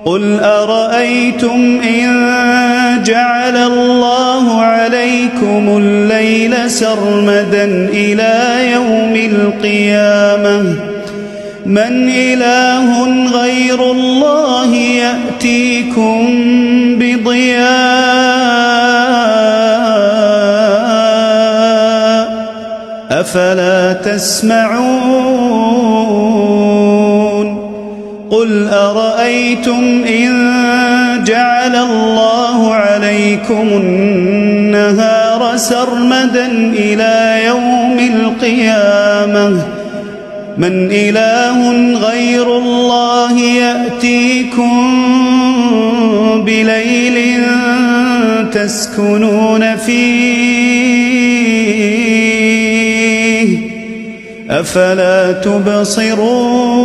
قل أرأيتم إن جعل الله عليكم الليل سرمدا إلى يوم القيامة من إله غير الله يأتيكم بضياء أفلا تسمعون قل أرأيتم إن جعل الله عليكم النهار سرمدا إلى يوم القيامة من إله غير الله يأتيكم بليل تسكنون فيه أفلا تبصرون